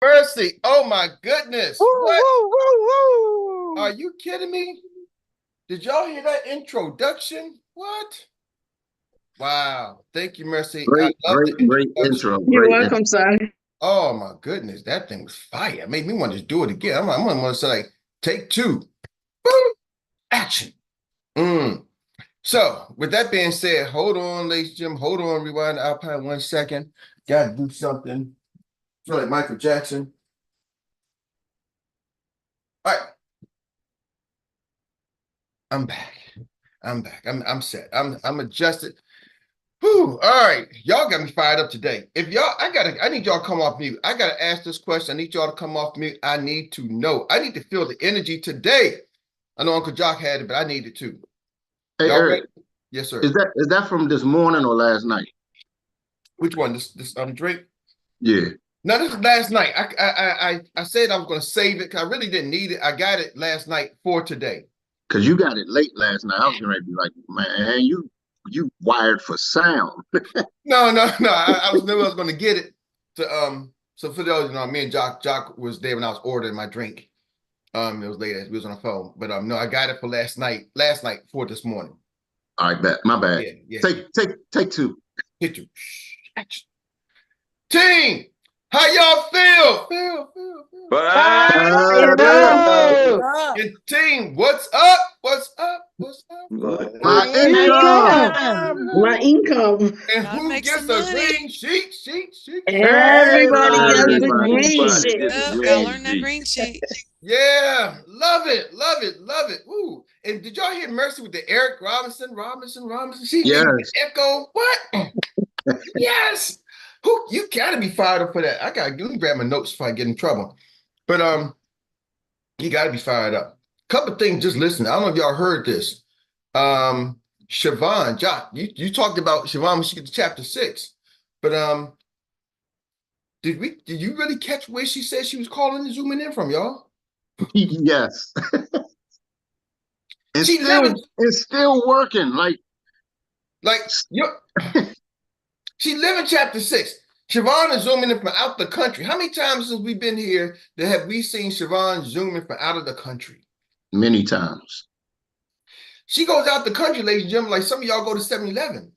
Mercy. Oh my goodness. Woo, What? woo, woo, Are woo. you kidding me? Did y'all hear that introduction? What? Wow. Thank you, Mercy. I Great, love the great introduction. intro. You're Great intro. welcome, sir. Oh my goodness. That thing was fire. It made me want to just do it again. I'm gonna want to say like, take two. Boom. Action. Mm. So with that being said, hold on, ladies and gentlemen. Hold on, rewind the Alpine 1 second. Gotta do something. Feel like Michael Jackson. All right. I'm back. I'm back. I'm set. I'm adjusted. Whew. All right. Y'all got me fired up today. If y'all, I need y'all to come off mute. I gotta ask this question. I need y'all to come off mute. I need to know. I need to feel the energy today. I know Uncle Jock had it, but I need it too. Hey, Y'all ready? Eric, Yes, is sir. that from this morning or last night? Which one? This Drake? Yeah, No, this is last night. I said I was gonna save it because I really didn't need it. I got it last night for today. because you got it late last night. I was gonna be like, man, you wired for sound. No. I was knew I was gonna get it to so for those, me and Jock was there when I was ordering my drink. It was late as we was on the phone. But no, I got it for last night for this morning. All right, my bad. Yeah. Take two. Hit you. Action. Team, how y'all feel? Fire up. And team, what's up? What's up? What's up? My income. Income. My income. And Gotta who make some gets a money. green sheet? Everybody gets the Everybody. green Everybody shit. get the Yep, gotta green learn that sheet. green sheet. Yeah, love it. Ooh, and did y'all hear Mercy with the Eric Robinson? She made me Yes. echo. What? Yes. Who? You gotta be fired up for that. Let me grab my notes before I get in trouble. But you gotta be fired up. Couple things. Just listen. I don't know if y'all heard this. Siobhan, Jock, you talked about Siobhan when she get to chapter 6, but did you really catch where she said she was calling and zooming in from, y'all? Yes. And She still living it's still working. like you. She live in chapter 6. Siobhan is zooming in from out the country. How many times since we've been here that have we seen Siobhan zooming from out of the country? many times. She goes out the country, ladies and gentlemen, like some of y'all go to 7-Eleven.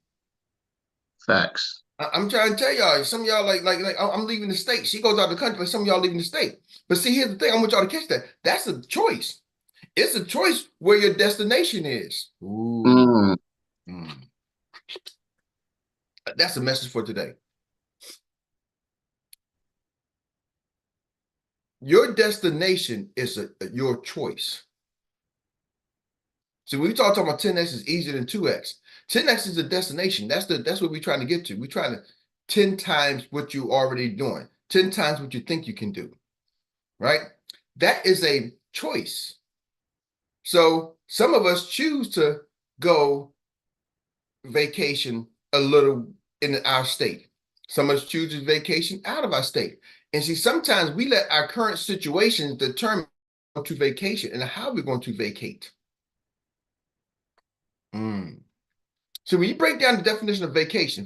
Facts. I'm trying to tell y'all, some of y'all like I'm leaving the state. She goes out the country, like some of y'all leaving the state. But see, here's the thing. I want y'all to catch that. That's a choice. It's a choice where your destination is. Ooh. Mm. Mm. That's a message for today. Your destination is your choice. So when we talk about 10x is easier than 2x. 10x is a destination. That's what we're trying to get to. We're trying to 10 times what you're already doing, 10 times what you think you can do. Right? That is a choice. So some of us choose to go vacation a little in our state. Some of us choose to vacation out of our state. And see, sometimes we let our current situations determine to vacation and how we're going to vacate. Mm. So when you break down the definition of vacation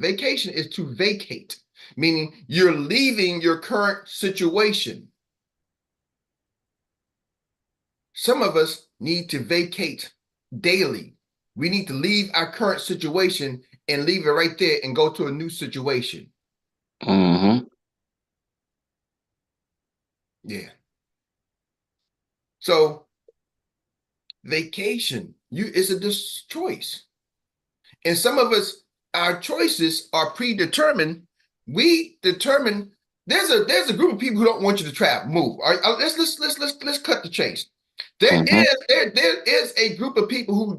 is to vacate, meaning you're leaving your current situation. Some of us need to vacate daily. We need to leave our current situation and leave it right there and go to a new situation. Mm-hmm. Yeah. So vacation, it's a choice. And some of us, our choices are predetermined. We determine there's a group of people who don't want you to travel, move. All right, let's cut the chase. There Mm-hmm. is a group of people who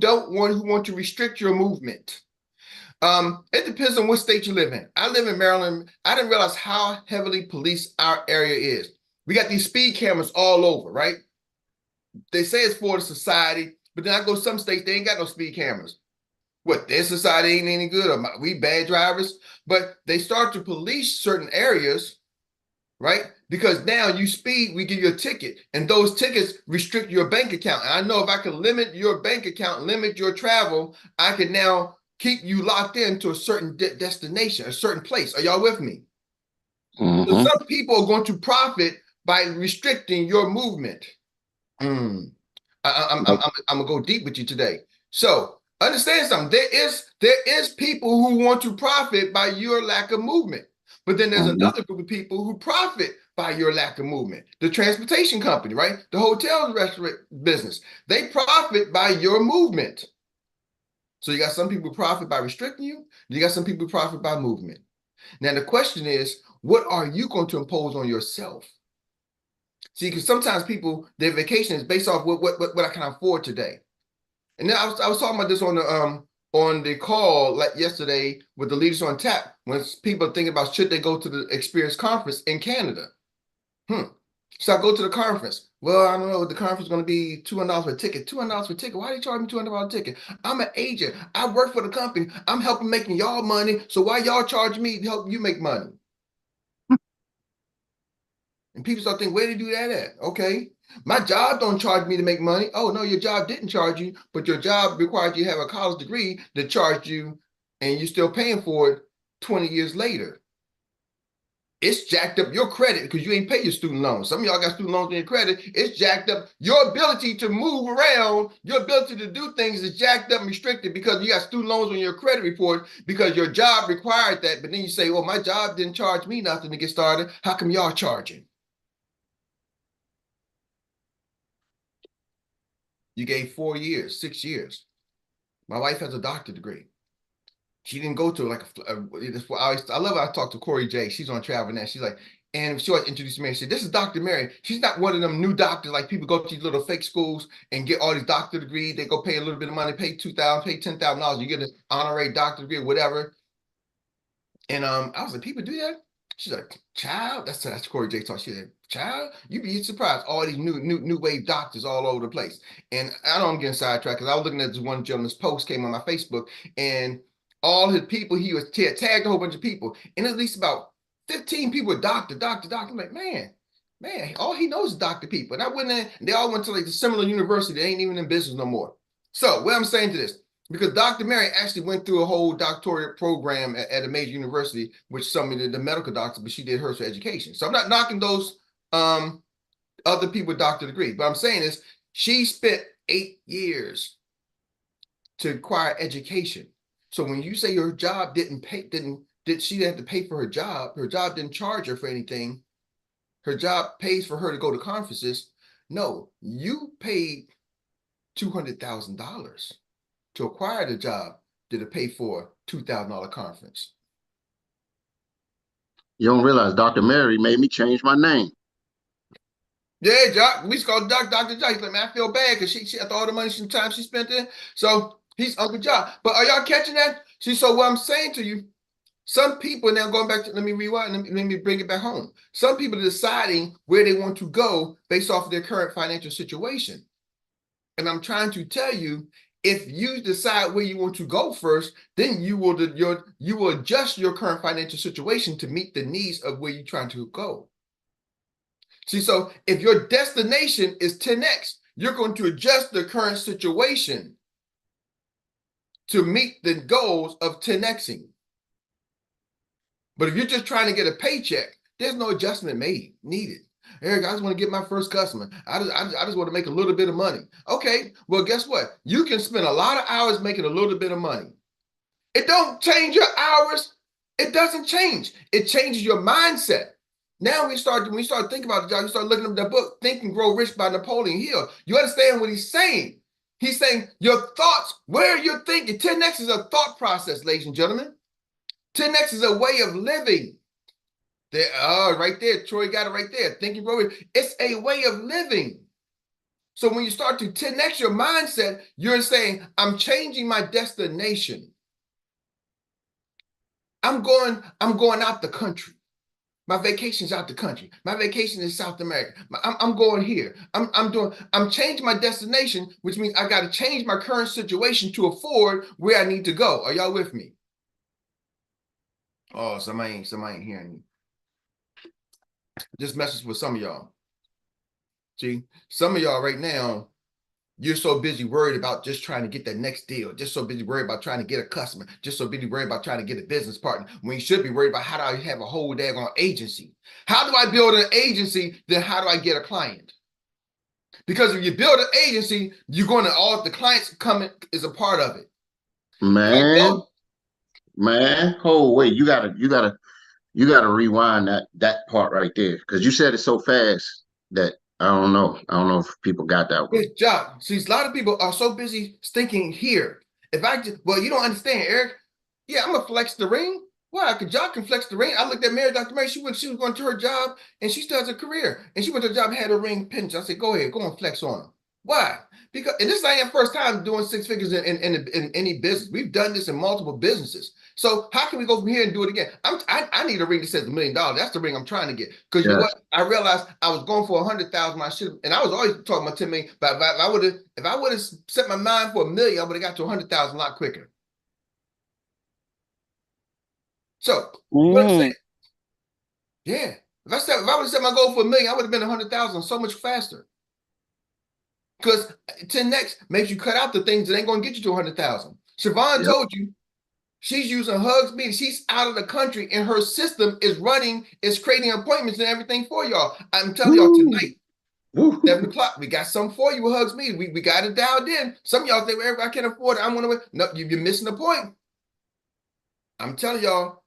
want to restrict your movement. It depends on what state you live in. I live in Maryland. I didn't realize how heavily policed our area is. We got these speed cameras all over, right? They say it's for the society, but then I go to some states, they ain't got no speed cameras. What, their society ain't any good, or we bad drivers? But they start to police certain areas, right? Because now you speed, we give you a ticket, and those tickets restrict your bank account. And I know if I can limit your bank account, limit your travel, I can now keep you locked into a certain destination, a certain place. Are y'all with me? So Mm-hmm. some people are going to profit by restricting your movement. I'm gonna go deep with you today. So understand something. There is people who want to profit by your lack of movement, but then there's another group of people who profit by your lack of movement. The transportation company, right? The hotel and restaurant business, they profit by your movement. So you got some people who profit by restricting you. You got some people who profit by movement. Now the question is, what are you going to impose on yourself? See, because sometimes people, their vacation is based off what I can afford today. And then I was talking about this on the call like yesterday with the Leaders on Tap, when people are thinking about should they go to the Xperts conference in Canada. So I go to the conference. Well, I don't know, the conference is going to be $200 for a ticket. $200 for a ticket. Why do you charge me $200 for a ticket? I'm an agent. I work for the company. I'm helping making y'all money. So why y'all charge me to help you make money? And people start thinking, where did you do that at? Okay. My job don't charge me to make money. Oh, no, your job didn't charge you, but your job required you to have a college degree that charged you, and you're still paying for it 20 years later. It's jacked up your credit because you ain't pay your student loans. Some of y'all got student loans in your credit. It's jacked up. Your ability to move around, your ability to do things is jacked up and restricted because you got student loans on your credit report because your job required that. But then you say, well, my job didn't charge me nothing to get started. How come y'all charging? You gave 4 years, 6 years. My wife has a doctorate degree. She didn't go to like I love how I talk to Corey J. She's on Travel Net. She's like, and she always introduced me and said, this is Dr. Mary. She's not one of them new doctors like people go to these little fake schools and get all these doctorate degrees. They go pay a little bit of money, pay $2,000, pay $10,000. You get an honorary doctorate degree or whatever. And I was like, people do that? She's like, child, that's Corey J talk. She said, child, you'd be surprised. All these new wave doctors all over the place. And I don't get sidetracked because I was looking at this one gentleman's post came on my Facebook, and all his people, he was tagged a whole bunch of people, and at least about 15 people were doctor. I'm like, man, all he knows is doctor people. And I went in, and they all went to like the similar university. They ain't even in business no more. So what I'm saying to this, because Dr. Mary actually went through a whole doctorate program at a major university, which some of the medical doctors, but she did hers for education. So I'm not knocking those other people with doctorate degree. But I'm saying is she spent 8 years to acquire education. So when you say your job did she have to pay for her job didn't charge her for anything. Her job pays for her to go to conferences. No, you paid $200,000 to acquire the job did it pay for a $2,000 conference. You don't realize Dr. Mary made me change my name. Yeah, Jock, we used to call Dr. Jock. He's like, man, I feel bad because she after all the money time she spent there. So he's Uncle Jock. But are y'all catching that? See, so what I'm saying to you, some people now going back to, let me rewind, let me bring it back home. Some people are deciding where they want to go based off of their current financial situation. And I'm trying to tell you, if you decide where you want to go first, then you will adjust your current financial situation to meet the needs of where you're trying to go. See, so if your destination is 10x, you're going to adjust the current situation to meet the goals of 10xing. But if you're just trying to get a paycheck, there's no adjustment needed. Erik, I just want to get my first customer. I just want to make a little bit of money. Okay, well, guess what? You can spend a lot of hours making a little bit of money. It don't change your hours. It doesn't change. It changes your mindset. Now when you start thinking about the job, you start looking at the book, Think and Grow Rich by Napoleon Hill. You understand what he's saying. He's saying your thoughts, where you're thinking. 10x is a thought process, ladies and gentlemen. 10x is a way of living. There, right there, Troy got it right there. Think and Grow Rich. It's a way of living. So when you start to 10x your mindset, you're saying, I'm changing my destination. I'm going out the country. My vacation's out the country. My vacation is South America. I'm going here. I'm changing my destination, which means I got to change my current situation to afford where I need to go. Are y'all with me? Oh, somebody ain't hearing me. This message with some of y'all. See, some of y'all right now, You're so busy worried about just trying to get that next deal, just so busy worried about trying to get a customer, just so busy worried about trying to get a business partner, when you should be worried about how do I have a whole daggone agency? How do I build an agency? Then how do I get a client? Because if you build an agency, you're going to all the clients coming is a part of it. Man, oh wait, you gotta rewind that part right there. Because you said it so fast that I don't know. I don't know if people got that one. Good job. See, a lot of people are so busy thinking here. If I just, well, you don't understand, Eric. Yeah, I'm gonna flex the ring. Why? Because y'all can flex the ring. I looked at Mary, Dr. Mary. She was going to her job and she still has a career. And she went to her job and had her ring pinched. I said, go ahead, go on flex on them. Why? Because and this ain't the first time doing six figures in any business. We've done this in multiple businesses. So how can we go from here and do it again? I need a ring that says $1 million. That's the ring I'm trying to get. Because you know Yes. what? I realized I was going for 100,000. I should, and I was always talking about 10 million. But if I would have set my mind for $1 million, I would have got to 100,000 a lot quicker. So what I'm saying, yeah. If I would have set my goal for $1 million, I would have been 100,000 so much faster. Because 10x makes you cut out the things that ain't going to get you to 100,000. Siobhan told you she's using Hugs Meeting. She's out of the country and her system is creating appointments and everything for y'all. I'm telling y'all tonight, 7 o'clock, we got something for you with Hugs Meeting. We got it dialed in. Some of y'all think, well, I can't afford it. I want to win. No, you're missing the point. I'm telling y'all.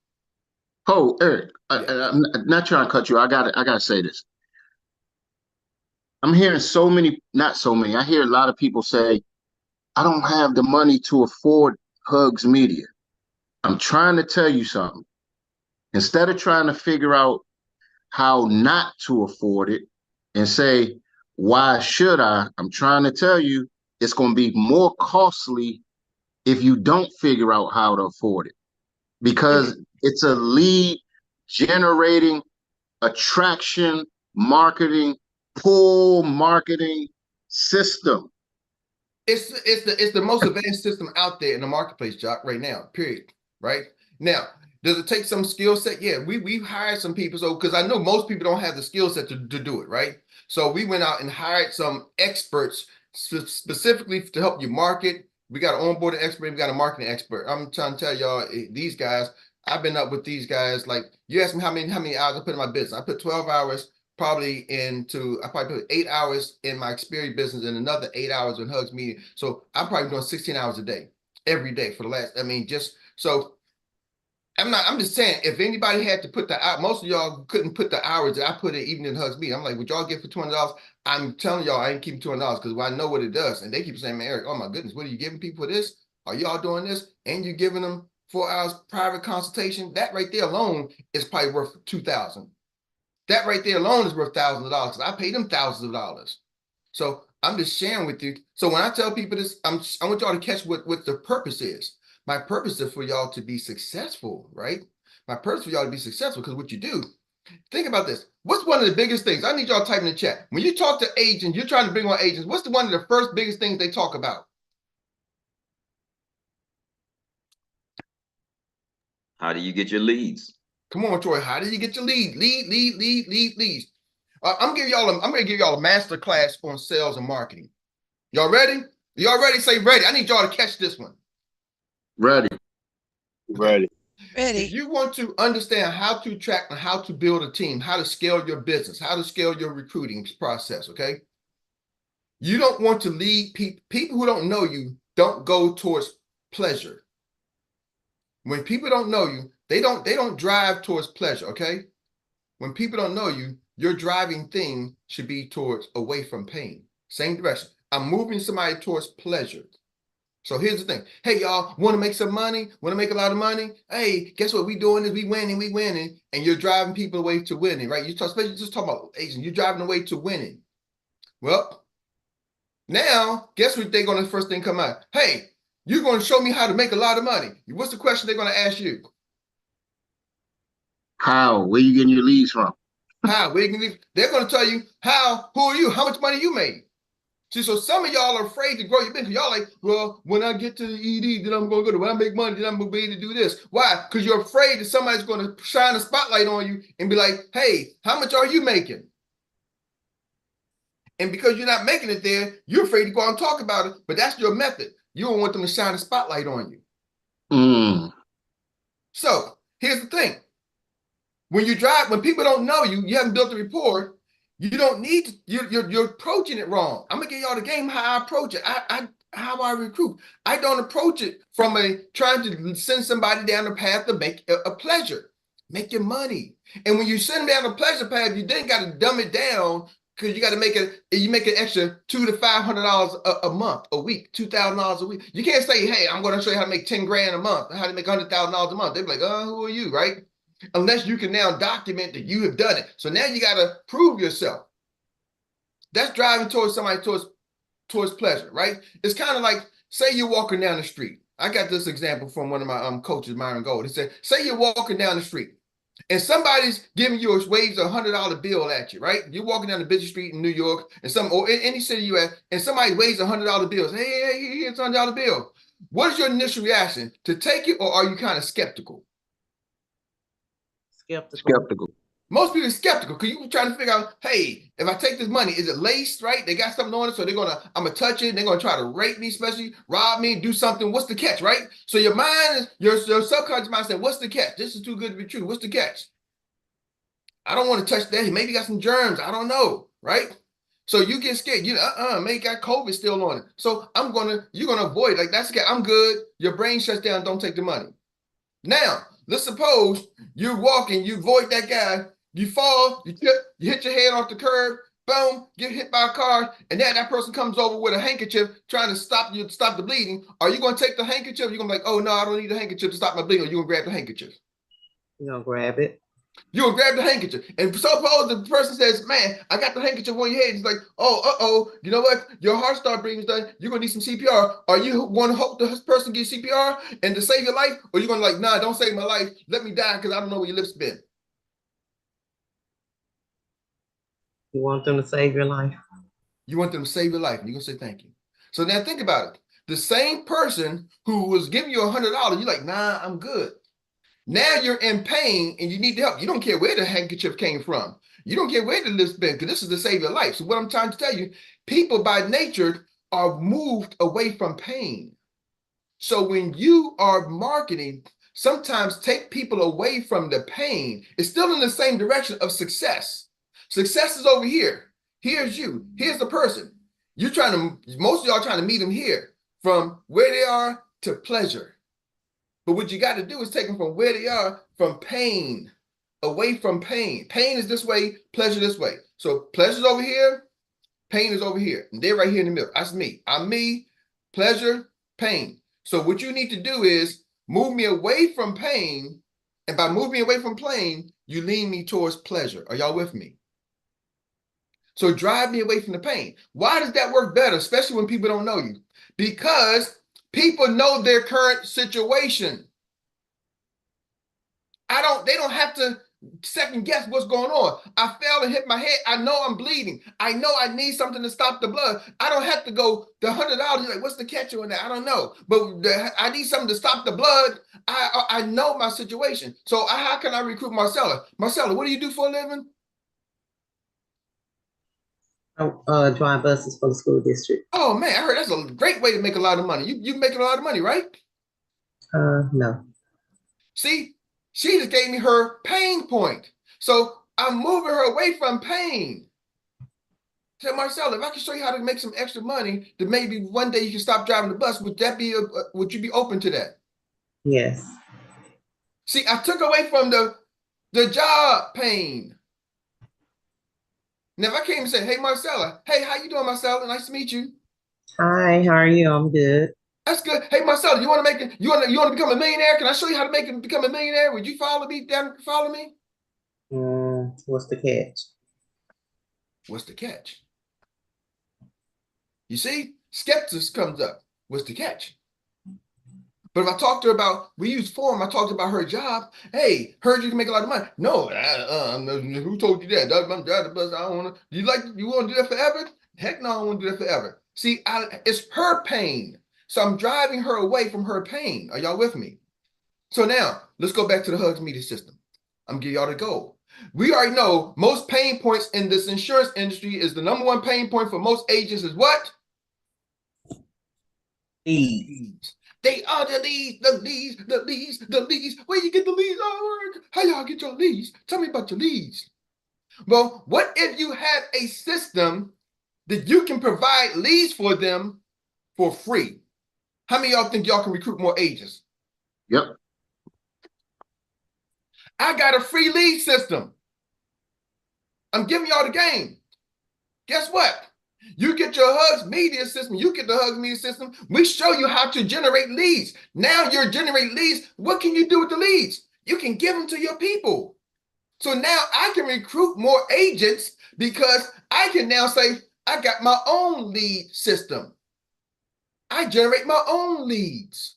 Oh, Eric, I'm not trying to cut you. I gotta say this. I'm hearing not so many. I hear a lot of people say, I don't have the money to afford Hugs Media. I'm trying to tell you something. Instead of trying to figure out how not to afford it and say, why should I? I'm trying to tell you it's going to be more costly if you don't figure out how to afford it, because it's a lead generating, attraction, marketing, pull marketing system. It's the most advanced system out there in the marketplace, Jock, right now, period. Right? Now, does it take some skill set? Yeah, we've hired some people. So because I know most people don't have the skill set to do it, right? So we went out and hired some experts specifically to help you market. We got an onboarding expert, we got a marketing expert. I'm trying to tell y'all, these guys, I've been up with these guys. Like, you asked me how many hours I put in my business. I put 12 hours probably I probably put 8 hours in my Xperts business and another 8 hours in Hugs Media. So I'm probably doing 16 hours a day, every day for the last, just so I'm just saying, if anybody had to put most of y'all couldn't put the hours that I put in even in Hugs Media. I'm like, would y'all get for $200? I'm telling y'all, I ain't keeping $200 because I know what it does. And they keep saying, man, Eric, oh my goodness, what are you giving people for this? Are y'all doing this? And you're giving them 4 hours private consultation? That right there alone is probably worth $2,000. That right there alone is worth thousands of dollars. I pay them thousands of dollars. So I'm just sharing with you. So when I tell people this, I want y'all to catch what the purpose is. My purpose is for y'all to be successful, right? My purpose for y'all to be successful, because what you do, think about this. What's one of the biggest things? I need y'all to type in the chat. When you talk to agents, you're trying to bring on agents. What's one of the first biggest things they talk about? How do you get your leads? Come on, Troy. How do you get your leads? I'm gonna give y'all a master class on sales and marketing. Y'all ready? Y'all ready? Say ready. I need y'all to catch this one. Ready. Ready. If you want to understand how to attract and how to build a team, how to scale your business, how to scale your recruiting process, okay? You don't want to lead people who don't know you. Don't go towards pleasure. When people don't know you, they don't drive towards pleasure, okay? When people don't know you, your driving thing should be towards away from pain. Same direction. I'm moving somebody towards pleasure. So here's the thing. Hey, y'all, want to make some money? Want to make a lot of money? Hey, guess what? We doing is we winning. And you're driving people away to winning, right? Especially just talking about agents. You're driving away to winning. Well, now, guess what they're going to first thing come out? Hey, you're going to show me how to make a lot of money. What's the question they're going to ask you? How? Where you getting your leads from? How? They're going to tell you how, who are you? How much money you made? See, so some of y'all are afraid to grow your business. Y'all like, well, when I get to the ED, then I'm going to go to, when I make money, then I'm going to be able to do this. Why? Because you're afraid that somebody's going to shine a spotlight on you and be like, hey, how much are you making? And because you're not making it there, you're afraid to go out and talk about it, but that's your method. You don't want them to shine a spotlight on you. So here's the thing. When you drive, when people don't know you, you haven't built a rapport, you don't need to, you're approaching it wrong. I'm gonna give y'all the game how I approach it. How I recruit. I don't approach it from trying to send somebody down the path to make a pleasure, make your money. And when you send them down the pleasure path, you then got to dumb it down because you got to make it. You make an extra $200 to $500 a month, a week, $2,000 a week. You can't say, "Hey, I'm going to show you how to make 10 grand a month, how to make $100,000 a month." They're like, "Oh, who are you?" Right? Unless you can now document that you have done it. So now you got to prove yourself. That's driving towards somebody towards pleasure, right? It's kind of like, say you're walking down the street. I got this example from one of my coaches, Myron Gold. He said, say you're walking down the street and somebody's giving you waves $100 bill at you, right? You're walking down the busy street in New York or in any city you at, and somebody waves $100 bills. Hey, here's a $100 bill. What is your initial reaction? To take it, or are you kind of skeptical? Skeptical. Most people are skeptical because you're trying to figure out, hey, if I take this money, is it laced, right? They got something on it, so I'm gonna touch it, and they're gonna try to rape me, especially rob me, do something. What's the catch, right? So your mind, your subconscious mind said, what's the catch? This is too good to be true. What's the catch? I don't want to touch that. Maybe got some germs. I don't know, right? So you get scared. Maybe got COVID still on it. So you're gonna avoid it. Like, that's okay. I'm good. Your brain shuts down. Don't take the money. Now, let's suppose you're walking, you avoid that guy. You fall, you trip, you hit your head off the curb, boom, get hit by a car, and then that person comes over with a handkerchief trying to stop the bleeding. Are you going to take the handkerchief? You're going to be like, oh, no, I don't need a handkerchief to stop my bleeding. Or you're going to grab the handkerchief? You're going to grab it. You're going to grab the handkerchief. And suppose the person says, man, I got the handkerchief on your head. He's like, oh, you know what? Your heart start breathing done. You're going to need some CPR. Are you going to hope the person gets CPR and to save your life? Or you're going to like, nah, don't save my life. Let me die because I don't know where your lips been. You want them to save your life. You want them to save your life. And you're going to say thank you. So now think about it. The same person who was giving you $100, you're like, nah, I'm good. Now you're in pain and you need the help. You don't care where the handkerchief came from. You don't care where the lips been, because this is to save your life. So what I'm trying to tell you, people by nature are moved away from pain. So when you are marketing, sometimes take people away from the pain. It's still in the same direction of success. Success is over here. Here's you. Here's the person. Most of y'all trying to meet them here, from where they are to pleasure. But what you got to do is take them from where they are, from pain, away from pain. Pain is this way, pleasure this way. So pleasure's over here, pain is over here. And they're right here in the middle. That's me. I'm me, pleasure, pain. So what you need to do is move me away from pain. And by moving me away from pain, you lean me towards pleasure. Are y'all with me? So drive me away from the pain. Why does that work better, especially when people don't know you? Because people know their current situation. They don't have to second guess what's going on. I fell and hit my head. I know I'm bleeding. I know I need something to stop the blood. I don't have to go the $100. Like, what's the catch on that? I don't know. But I need something to stop the blood. I know my situation. So how can I recruit Marcella? Marcella, what do you do for a living? Drive buses for the school district. Oh man, I heard that's a great way to make a lot of money. You making a lot of money, right? No. See, she just gave me her pain point. So I'm moving her away from pain. I said, Marcella, if I can show you how to make some extra money, that maybe one day you can stop driving the bus, would you be open to that? Yes. See, I took away from the job pain. Now, if I came and said, hey, Marcella, hey, how you doing, Marcella? Nice to meet you. Hi, how are you? I'm good. That's good. Hey, Marcella, you want to become a millionaire? Can I show you how to become a millionaire? Would you follow me? Follow me? What's the catch? What's the catch? You see, skepticism comes up. What's the catch? But if I talk to her about, we use form, I talked about her job. Hey, heard you can make a lot of money. No, who told you that? I'm driving the bus. I don't want to. You want to do that forever? Heck no, I don't want to do that forever. See, it's her pain. So I'm driving her away from her pain. Are y'all with me? So now let's go back to the Hugs Media System. I'm gonna give y'all the goal. We already know most pain points in this insurance industry is the number one pain point for most agents is what? Leads. They are the leads, the leads, the leads, the leads. Where you get the leads? How y'all get your leads? Tell me about your leads. Well, what if you have a system that you can provide leads for them for free? How many of y'all think y'all can recruit more agents? Yep. I got a free lead system. I'm giving y'all the game. Guess what? You get your Hugs Media system. You get the Hugs Media system. We show you how to generate leads. Now you're generating leads. What can you do with the leads? You can give them to your people. So now I can recruit more agents because I can now say, I got my own lead system. I generate my own leads.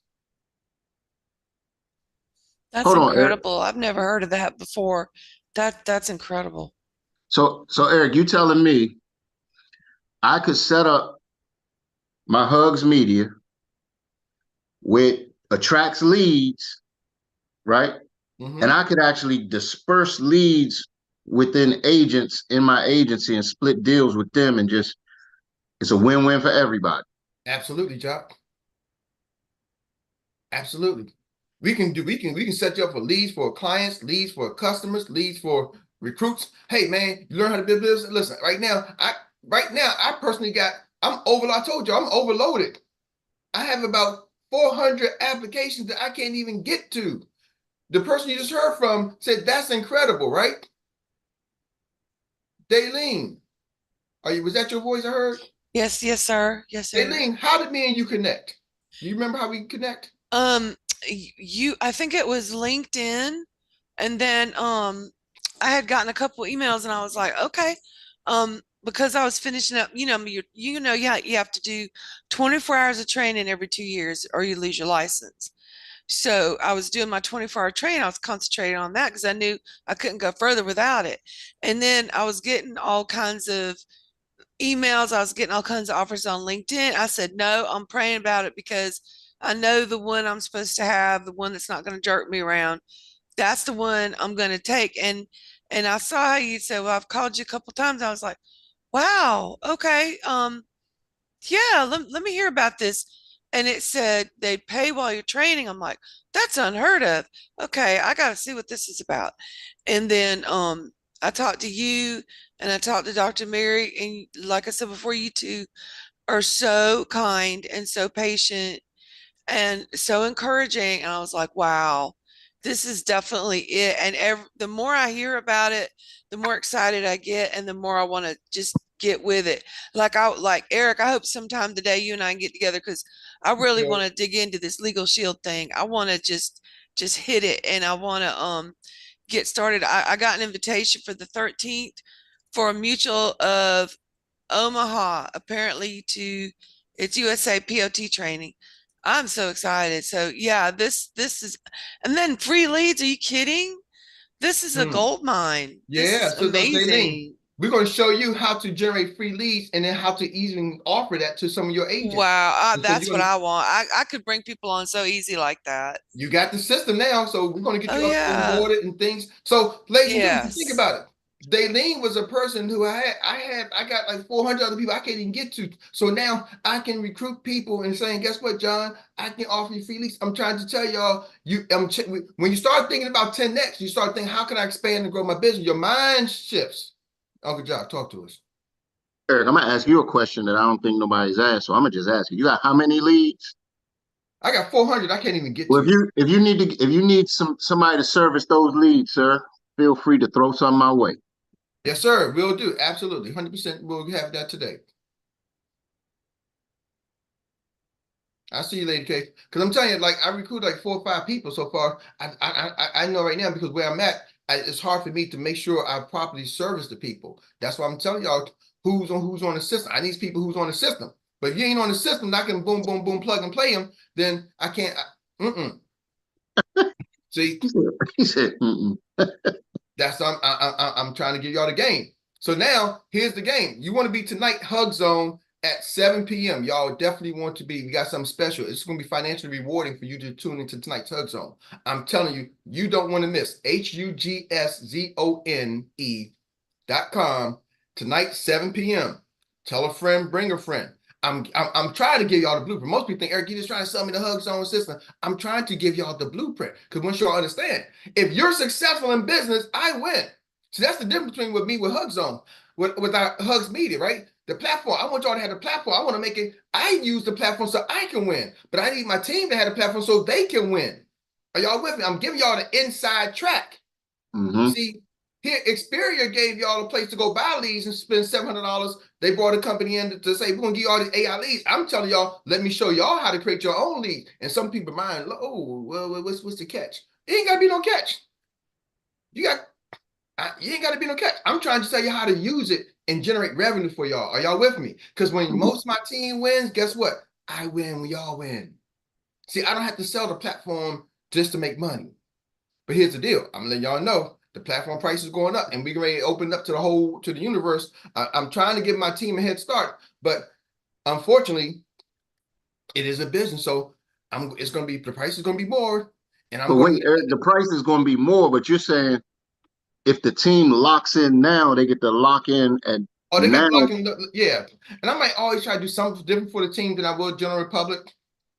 That's Hold on, Eric. incredible. I've never heard of that before. That's incredible. So Eric, you telling me I could set up my Hugs Media with attracts leads, right? Mhm. And I could actually disperse leads within agents in my agency and split deals with them, and just it's a win-win for everybody. Absolutely, Jock. Absolutely. We can set you up for leads for clients, leads for customers, leads for recruits. Hey man, you learn how to build business. Listen, right now, I personally I'm overloaded. I told you I'm overloaded. I have about 400 applications that I can't even get to. The person you just heard from said that's incredible, right? Daylene, was that your voice I heard? Yes, sir. Yes, sir. Daylene, how did me and you connect? Do you remember how we connect? I think it was LinkedIn, and then I had gotten a couple emails, and I was like, okay, because I was finishing up, you have to do 24 hours of training every 2 years, or you lose your license. So I was doing my 24-hour training. I was concentrating on that because I knew I couldn't go further without it. And then I was getting all kinds of emails. I was getting all kinds of offers on LinkedIn. I said, no, I'm praying about it because I know the one I'm supposed to have, the one that's not going to jerk me around. That's the one I'm going to take. And I saw how you said, well, I've called you a couple times. I was like, wow, okay. Yeah, let me hear about this. And it said they'd pay while you're training. I'm like, that's unheard of. Okay, I got to see what this is about. And then I talked to you and I talked to Dr. Mary. And like I said before, you two are so kind and so patient and so encouraging. And I was like, wow, this is definitely it. And the more I hear about it, the more excited I get, and the more I want to just get with it. Like Eric, I hope sometime today you and I can get together because I really want to dig into this legal shield thing. I want to just hit it, and I want to get started. I got an invitation for the 13th for a mutual of Omaha, apparently to it's USA POT training. I'm so excited. So yeah, this is, and then free leads. Are you kidding? This is a gold mine. This Yeah, is so Daylene, amazing. we're going to show you how to generate free leads and then how to even offer that to some of your agents. Wow, So that's what I want. I could bring people on so easy like that. you got the system now, so we're going to get Oh you up and yeah. onboarded and things. So, ladies and gentlemen, think Yes. about it. Daylene was a person who I got like 400 other people I can't even get to. So now I can recruit people and saying, guess what, John? I can offer you free leads. I'm trying to tell y'all, when you start thinking about 10X, you start thinking, how can I expand and grow my business? Your mind shifts. Uncle John, talk to us. Eric, I'm gonna ask you a question that I don't think nobody's asked, so I'm gonna just ask you. You got how many leads? I got 400 I can't even get Well, to. if you need somebody to service those leads, sir, feel free to throw some my way. Yes, sir. We'll do. Absolutely. 100% we'll have that today. I see you, Lady K. Because I'm telling you, like I recruited like 4 or 5 people so far. I know right now because where I'm at, it's hard for me to make sure I properly service the people. That's why I'm telling y'all who's on the system. I need people who's on the system. But if you ain't on the system, not gonna boom, boom, boom, plug and play them, then I can't. See, He said, mm-mm. that's I'm trying to give y'all the game. So now here's the game. You want to be tonight Hug Zone at 7 p.m. Y'all definitely want to be. We got something special. It's going to be financially rewarding for you to tune into tonight's Hug Zone. I'm telling you, you don't want to miss. HUGSZONE.com tonight, 7 p.m. Tell a friend, bring a friend. I'm trying to give y'all the blueprint. Most people think, Eric, you just trying to sell me the Hug Zone system. I'm trying to give y'all the blueprint because once y'all understand, if you're successful in business, I win. So that's the difference between with me with Hug Zone, with our Hugs Media, right? The platform. I want y'all to have the platform. I want to make it. I use the platform so I can win, but I need my team to have the platform so they can win. Are y'all with me? I'm giving y'all the inside track. See, here, Xperia gave y'all a place to go buy leads and spend $700. They brought a company in to say, we're going to give you all these AI leads. I'm telling y'all, let me show y'all how to create your own lead. And some people mind, oh, well, what's the catch? It ain't got to be no catch. You ain't got to be no catch. I'm trying to tell you how to use it and generate revenue for y'all. Are y'all with me? Because when most of my team wins, guess what? I win when y'all win. See, I don't have to sell the platform just to make money. But here's the deal. I'm letting y'all know the platform price is going up and we're ready to open up to the universe. I'm trying to give my team a head start, but unfortunately, it is a business. So it's going to be, the price is going to be more. And But wait, Eric, the price is going to be more, but you're saying if the team locks in now, they get to lock in and they now. get locked in, yeah. And I might always try to do something different for the team than I will general public.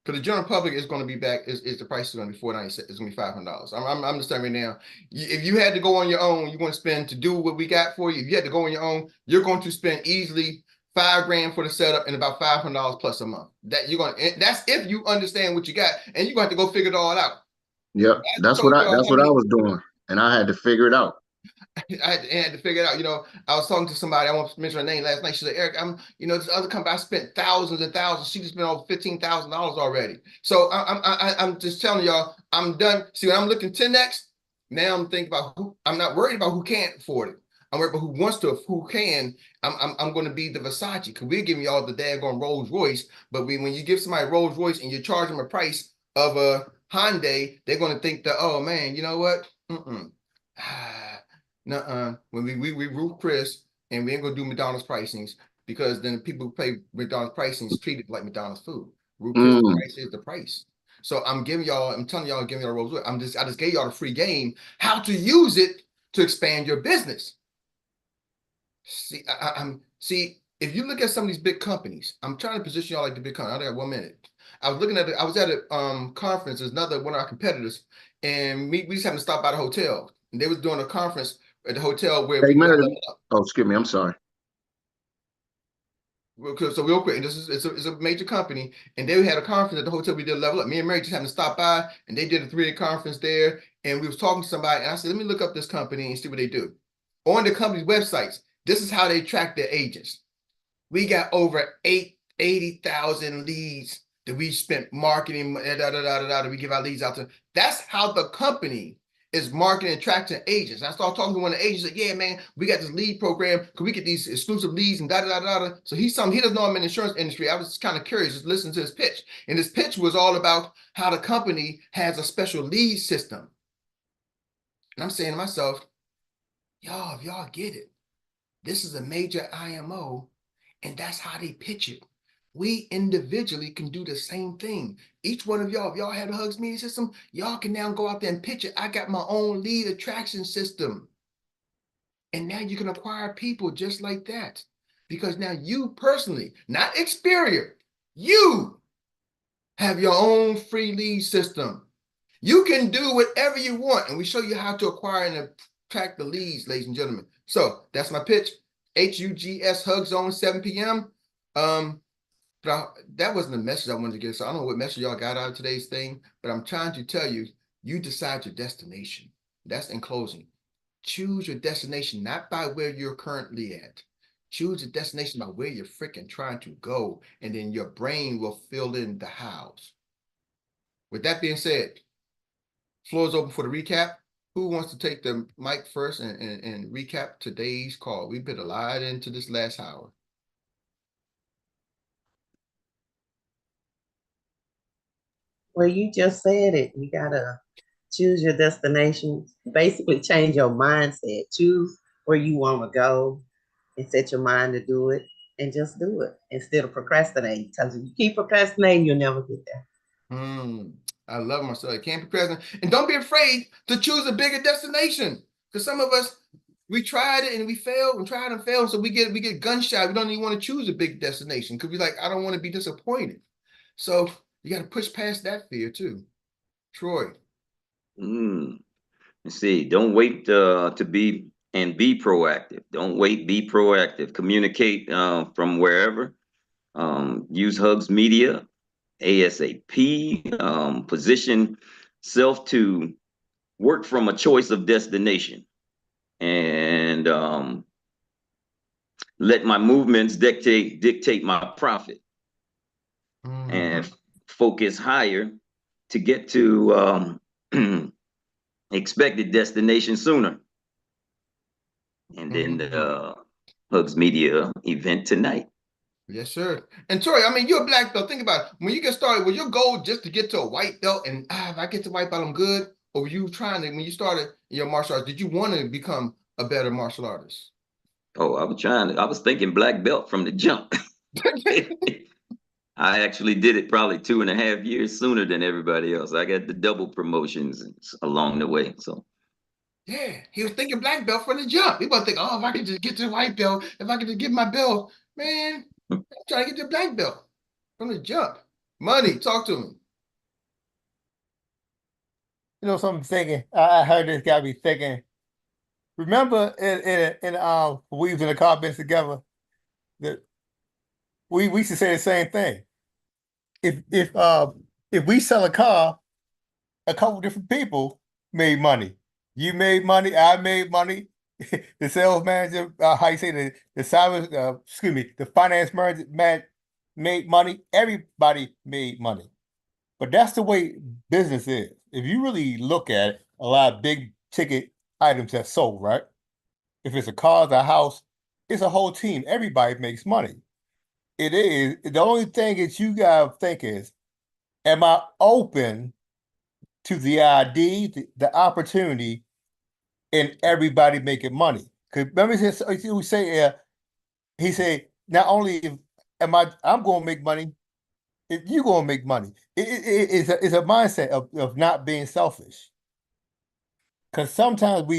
For the general public, it's going to be back. Is the price is going to be $496? It's going to be $500. I'm just telling you now. If you had to go on your own, you're going to spend to do what we got for you. If you had to go on your own, you're going to spend easily $5,000 for the setup and about $500 plus a month. That's if you understand what you got, and you're going to have to go figure it all out. Yep, that's what I was doing, and I had to figure it out. I had to figure it out. I was talking to somebody, I won't mention her name last night. She said, Eric, this other company, I spent thousands and thousands. She just spent over $15,000 already. So I'm just telling y'all, I'm done. See, when I'm looking 10X, now I'm thinking about I'm not worried about who can't afford it. I'm worried about who wants to, who can. I'm going to be the Versace because we're giving y'all the daggone Rolls Royce. But when you give somebody a Rolls Royce and you charge them a price of a Hyundai, they're going to think that, oh man, you know what? Nuh-uh. When we root Chris and we ain't gonna do McDonald's pricings because then people who pay McDonald's pricings treat it like McDonald's food. Root Chris price is the price. So I'm telling y'all, I'm giving y'all a Rolls Royce. I just gave y'all a free game how to use it to expand your business. See, see, if you look at some of these big companies, I'm trying to position y'all like the big company. I got 1 minute. I was at a conference, there's another one of our competitors, and we just happened to stop by the hotel. And they was doing a conference at the hotel where we level up. Oh, excuse me, I'm sorry. So real quick, and it's a major company, and they had a conference at the hotel. We did level up. Me and Mary just happened to stop by, and they did a 3-day conference there. And we was talking to somebody, and I said, let me look up this company and see what they do. On the company's websites, this is how they track their agents. We got over 80,000 leads that we spent marketing, that we give our leads out to. That's how the company is marketing and attracting agents. And I started talking to one of the agents, like, yeah, man, we got this lead program. Could we get these exclusive leads and da. So he doesn't know I'm in the insurance industry. I was just kind of curious, just listening to his pitch. And his pitch was all about how the company has a special lead system. And I'm saying to myself, y'all, if y'all get it, this is a major IMO, and that's how they pitch it. We individually can do the same thing. Each one of y'all, if y'all have a Hugs Media system, y'all can now go out there and pitch it. I got my own lead attraction system. And now you can acquire people just like that. Because now you personally, not Xperia, you have your own free lead system. You can do whatever you want. And we show you how to acquire and attract the leads, ladies and gentlemen. So that's my pitch. HUGS Hug Zone, 7 p.m. That wasn't the message I wanted to get. So I don't know what message y'all got out of today's thing, but I'm trying to tell you, you decide your destination. That's in closing. Choose your destination, not by where you're currently at. Choose a destination by where you're freaking trying to go, and then your brain will fill in the hows. With that being said, floor is open for the recap. Who wants to take the mic first and recap today's call? We've been a lot into this last hour. Well, you just said it. You gotta choose your destination, basically change your mindset, choose where you want to go and set your mind to do it. and just do it instead of procrastinating. Because if you keep procrastinating, you'll never get there. I love myself. I can't procrastinate. And don't be afraid to choose a bigger destination. Because some of us, we tried it and we failed and tried and failed. So we get gun shy. We don't even want to choose a big destination because we're like, I don't want to be disappointed. So you got to push past that fear too. Troy. Let's see. Don't wait to be proactive. Don't wait. Be proactive. Communicate from wherever. Use Hugs Media ASAP. Position self to work from a choice of destination, and let my movements dictate my profit, and focus higher to get to expected destination sooner. And then the Hugs Media event tonight. Yes, sir. And Troy, I mean, you're a black belt. Think about it. When you get started, was your goal just to get to a white belt and if I get to white belt, I'm good? Or were you trying to, when you started your martial arts, did you want to become a better martial artist? Oh, I was thinking black belt from the jump. I actually did it probably 2.5 years sooner than everybody else. I got the double promotions along the way. So yeah, he was thinking black belt from the jump. He was thinking, oh, if I could just get to the white belt, if I could just get my belt, man, I'm trying to get the black belt from the jump. Money, talk to me. You know, something thinking. I heard this guy be thinking. Remember, we was in the car bench together. That we used to say the same thing. If we sell a car, a couple different people made money. You made money. I made money. The sales manager, how you say the service, excuse me, the finance manager made money. Everybody made money. But that's the way business is. If you really look at it, a lot of big ticket items have sold, right? If it's a car, a house, it's a whole team. Everybody makes money. It is. The only thing that you gotta think is, am I open to the idea, the opportunity, and everybody making money? Because remember, we say, he said, not only I'm going to make money, you're going to make money. It's a mindset of not being selfish. Because sometimes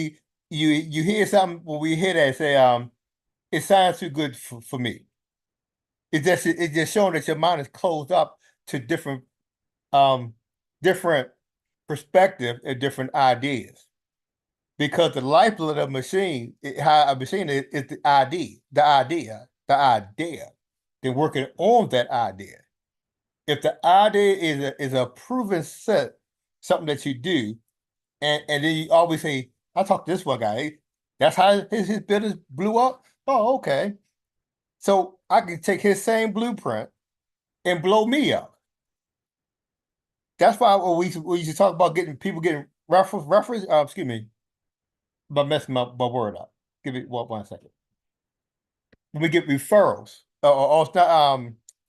you hear something when we hear that say, it sounds too good for me. It's just showing that your mind is closed up to different perspective and different ideas. Because the lifeblood of a machine, how a machine is the idea. They're working on that idea. If the idea is a proven set, something that you do, and then you always say, I talked to this one guy, that's how his business blew up. Oh, okay. So I can take his same blueprint and blow me up. That's why we used to talk about getting reference. Excuse me, but messing my word up. Give it 1 second. When we get referrals, or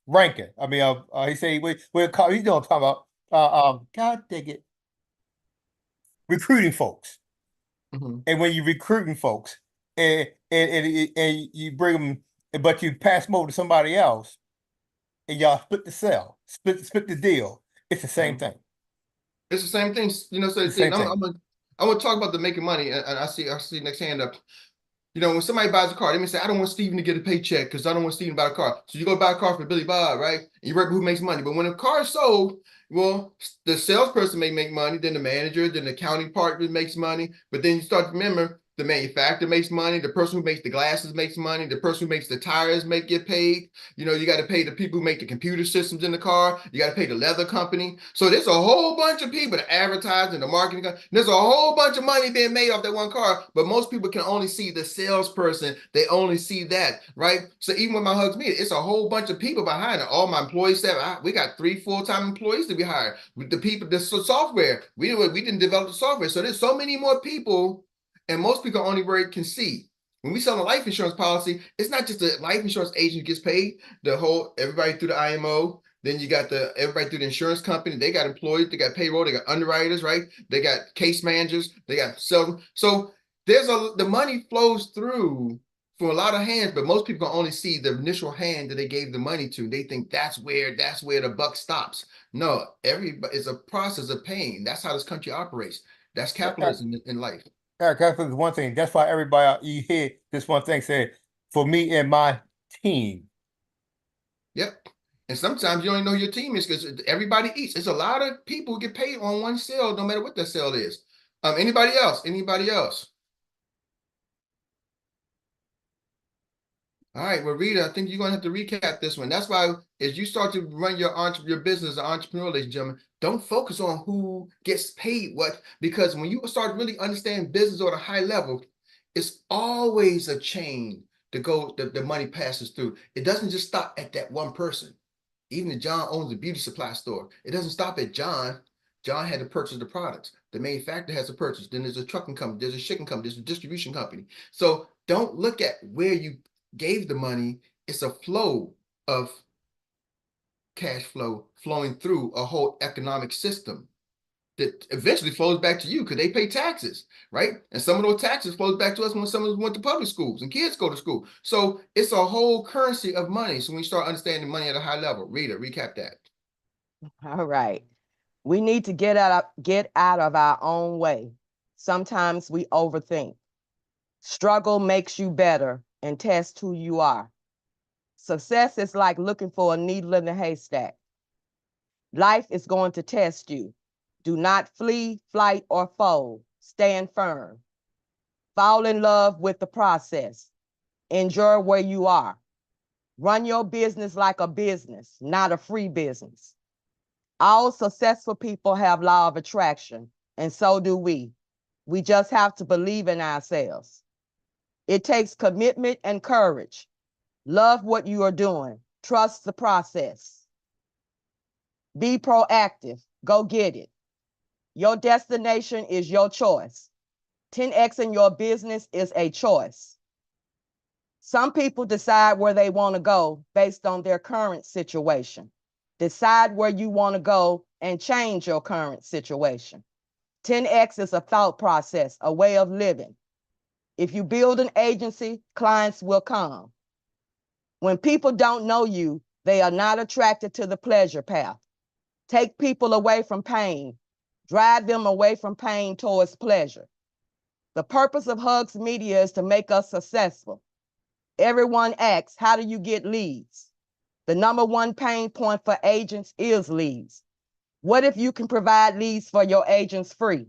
ranking. I mean, he say we're he don't talk about God dang it, recruiting folks. And when you're recruiting folks, and you bring them, but you pass them over to somebody else, and y'all split the sale, split the deal. It's the same thing. It's the same thing, you know. So I'm gonna talk about the making money, and I see next hand up. You know, when somebody buys a car, they may say, I don't want Steven to get a paycheck because I don't want Steven to buy a car. So you go buy a car for Billy Bob, right? And you work with who makes money. But when a car is sold, well, the salesperson may make money, then the manager, then the accounting partner makes money. But then you start to remember the manufacturer makes money, the person who makes the glasses makes money, the person who makes the tires get paid. You know, you got to pay the people who make the computer systems in the car. You got to pay the leather company. So there's a whole bunch of people, the advertising, the marketing. There's a whole bunch of money being made off that one car, but most people can only see the salesperson. They only see that, right? So even with my Hugs Media, it's a whole bunch of people behind it. All my employees staff, we got 3 full-time employees to be hired. With the people, the software, we didn't develop the software. So there's so many more people. And most people only where can see. When we sell a life insurance policy, it's not just the life insurance agent who gets paid, everybody through the IMO. Then you got everybody through the insurance company. They got employees, they got payroll, they got underwriters, right? They got case managers, they got sales. So the money flows through for a lot of hands, but most people can only see the initial hand that they gave the money to. They think that's where the buck stops. No, it's a process of paying. That's how this country operates. That's capitalism in life. Eric, that's one thing. That's why everybody, you hear this one thing said, for me and my team. Yep. And sometimes you don't even know your team is because everybody eats. It's a lot of people who get paid on one sale, no matter what that sale is. Anybody else? Anybody else? All right, well, Rita, I think you're gonna have to recap this one. That's why as you start to run your business as an entrepreneur, ladies and gentlemen, don't focus on who gets paid what, because when you start really understanding business on a high level, it's always a chain to go the money passes through. It doesn't just stop at that one person. Even if John owns a beauty supply store, it doesn't stop at John. John had to purchase the products. The manufacturer has to purchase. Then there's a trucking company, there's a shipping company, there's a distribution company. So don't look at where you gave the money. It's a flow of cash flow flowing through a whole economic system that eventually flows back to you because they pay taxes, right? And some of those taxes flows back to us when some of us went to public schools and kids go to school. So it's a whole currency of money. So when you start understanding money at a high level, Rita, recap that. All right. We need to get out of our own way. Sometimes we overthink. Struggle makes you better and tests who you are. Success is like looking for a needle in a haystack. Life is going to test you. Do not flee, flight, or fold. Stand firm. Fall in love with the process. Enjoy where you are. Run your business like a business, not a free business. All successful people have law of attraction, and so do we. We just have to believe in ourselves. It takes commitment and courage. Love what you are doing. Trust the process. Be proactive. Go get it. Your destination is your choice. 10X in your business is a choice. Some people decide where they want to go based on their current situation. Decide where you want to go and change your current situation. 10X is a thought process, a way of living. If you build an agency, clients will come. When people don't know you, they are not attracted to the pleasure path. Take people away from pain. Drive them away from pain towards pleasure. The purpose of Hugs Media is to make us successful. Everyone asks, how do you get leads? The number one pain point for agents is leads. What if you can provide leads for your agents free?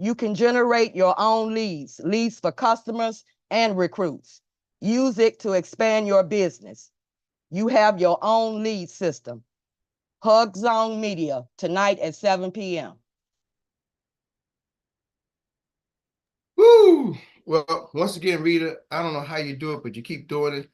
You can generate your own leads for customers and recruits. Use it to expand your business. You have your own lead system. Hug Zone Media, tonight at 7 p.m. Woo! Well, once again, Rita, I don't know how you do it, but you keep doing it.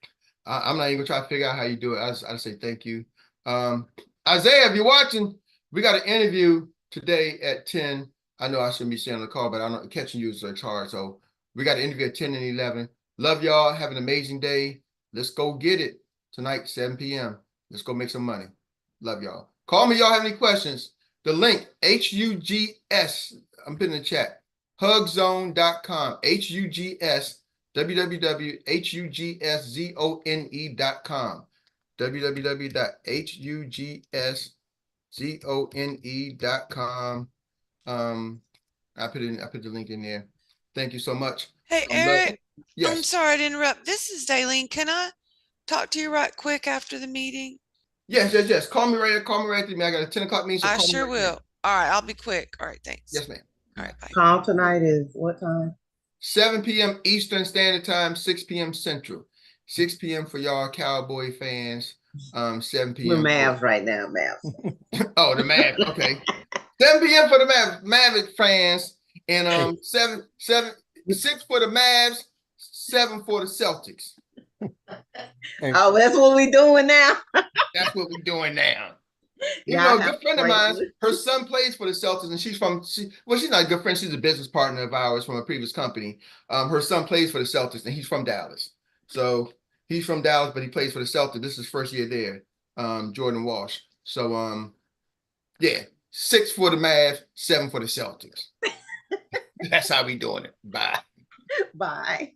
I'm not even gonna try to figure out how you do it. I just say thank you. Isaiah, if you're watching, we got an interview today at 10. I know I shouldn't be saying on the call, but I know catching you is hard. So we got an interview at 10 and 11. Love y'all. Have an amazing day. Let's go get it tonight, 7 p.m. Let's go make some money. Love y'all. Call me, y'all have any questions. The link, HUGS, I'm putting in the chat. Hugzone.com, HUGS, www.huggszone.com, www.huggszone.com. I put the link in there. Thank you so much. Hey, Eric, yes. I'm sorry to interrupt. This is Daleen. Can I talk to you right quick after the meeting? Yes. Call me right through me. I got a 10 o'clock meeting. So I sure will. All right, I'll be quick. All right, thanks. Yes, ma'am. All right, bye. Call tonight is what time? 7 p.m. Eastern Standard Time, 6 p.m. Central. 6 p.m. for y'all Cowboy fans. 7 p.m. We're Mavs right now, Mavs. Oh, the Mavs. Okay. 7 p.m. for the Maverick fans. And 6 for the Mavs, 7 for the Celtics. Oh, that's what we doing now? That's what we're doing now. You Yeah, know, a good friend of mine, her son plays for the Celtics, and she's not a good friend. She's a business partner of ours from a previous company. Her son plays for the Celtics, and he's from Dallas. So he's from Dallas, but he plays for the Celtics. This is his first year there, Jordan Walsh. So, yeah, 6 for the Mavs, 7 for the Celtics. That's how we doing it. Bye. Bye.